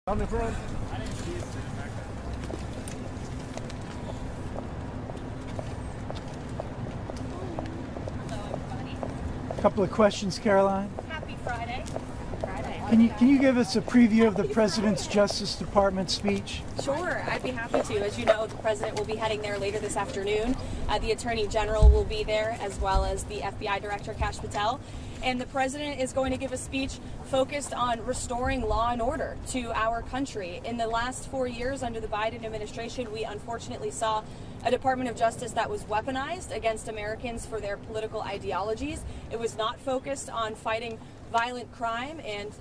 On the front. A couple of questions, Caroline. Happy Friday. Can you give us a preview of the President's Justice Department speech? Sure, I'd be happy to. As you know, the President will be heading there later this afternoon. The Attorney General will be there, as well as the FBI Director, Kash Patel. And the President is going to give a speech focused on restoring law and order to our country. In the last 4 years under the Biden administration, we unfortunately saw a Department of Justice that was weaponized against Americans for their political ideologies. It was not focused on fighting violent crime and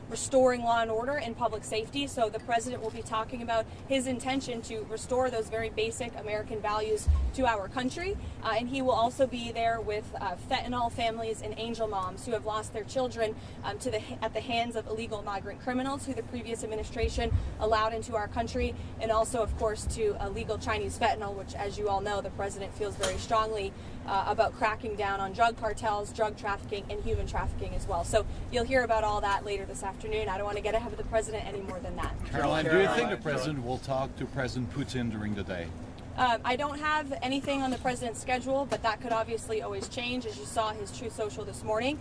restoring law and order and public safety. So the President will be talking about his intention to restore those very basic American values to our country. And he will also be there with fentanyl families and angel moms who have lost their children at the hands of illegal migrant criminals who the previous administration allowed into our country, and also, of course, to illegal Chinese fentanyl, which, as you all know, the President feels very strongly about cracking down on drug cartels, drug trafficking, and human trafficking as well. So you'll hear about all that later this afternoon. I don't want to get ahead of the President any more than that. Caroline, do you think the President will talk to President Putin during the day? I don't have anything on the President's schedule, but that could obviously always change. As you saw his Truth Social this morning,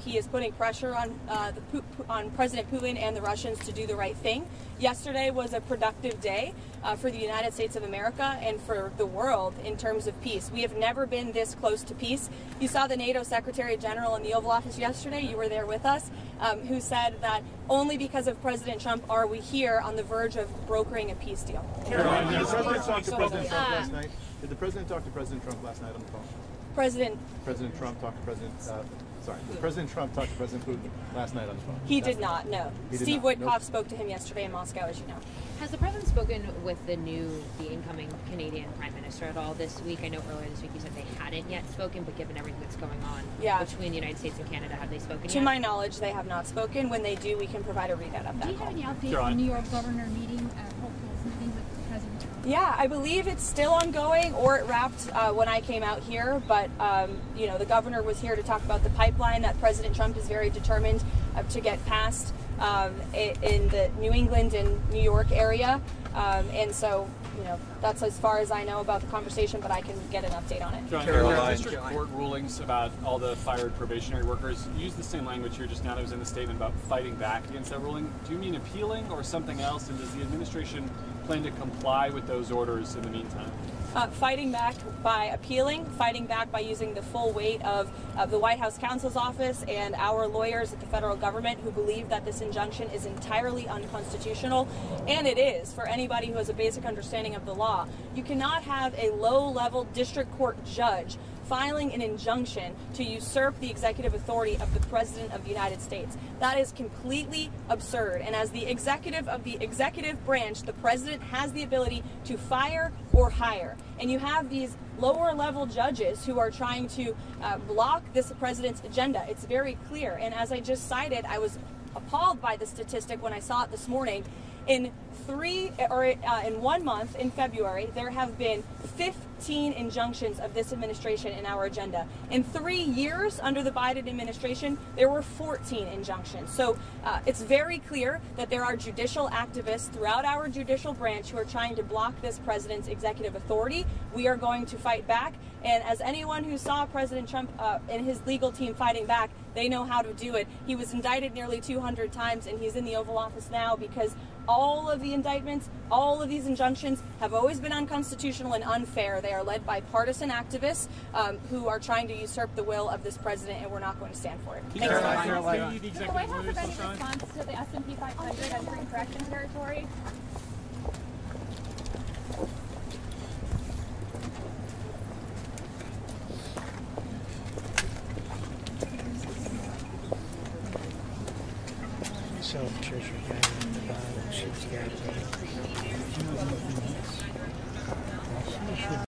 he is putting pressure on President Putin and the Russians to do the right thing. Yesterday was a productive day for the United States of America and for the world in terms of peace. We have never been this close to peace. You saw the NATO Secretary General in the Oval Office yesterday. You were there with us, who said that only because of President Trump are we here on the verge of brokering a peace deal. Caroline, did the President talk to President Trump last night? Did the President talk to President Trump last night on the phone? President Trump talked to President. Did President Trump talk to President Putin last night on the phone? He did not. No. Steve not. Witkoff Nope. spoke to him yesterday in Moscow, as you know. Has the President spoken with the incoming Canadian Prime Minister at all this week? I know earlier this week you said they hadn't yet spoken, but given everything that's going on between the United States and Canada, have they spoken yet? To my knowledge, they have not spoken. When they do, we can provide a readout of that. Do you have any update on the New York governor meeting, hopeful's meeting with President Trump? Yeah, I believe it's still ongoing, or it wrapped when I came out here. But you know, the governor was here to talk about the pipeline that President Trump is very determined to get passed in the New England and New York area. And so, you know, that's as far as I know about the conversation, but I can get an update on it. John, district court rulings about all the fired probationary workers use the same language here just now that was in the statement about fighting back against that ruling. Do you mean appealing or something else? And does the administration plan to comply with those orders in the meantime? Fighting back by appealing, fighting back by using the full weight of the White House counsel's office and our lawyers at the federal government who believe that this injunction is entirely unconstitutional. And it is, for anybody who has a basic understanding of the law. You cannot have a low-level district court judge filing an injunction to usurp the executive authority of the President of the United States. That is completely absurd. And as the executive of the executive branch, the President has the ability to fire or hire. And you have these lower-level judges who are trying to block this President's agenda. It's very clear. And as I just cited, I was appalled by the statistic when I saw it this morning. In 1 month, in February, there have been 15 injunctions of this administration in our agenda. In 3 years under the Biden administration, there were 14 injunctions. So it's very clear that there are judicial activists throughout our judicial branch who are trying to block this president's executive authority. We are going to fight back. And as anyone who saw President Trump and his legal team fighting back, they know how to do it. He was indicted nearly 200 times, and he's in the Oval Office now because all of the indictments, all of these injunctions have always been unconstitutional and unfair. They are led by partisan activists who are trying to usurp the will of this president, and we're not going to stand for it. Did the White House have any response to the S&P 500 entering correction territory? Treasure guy in the bottom, she's got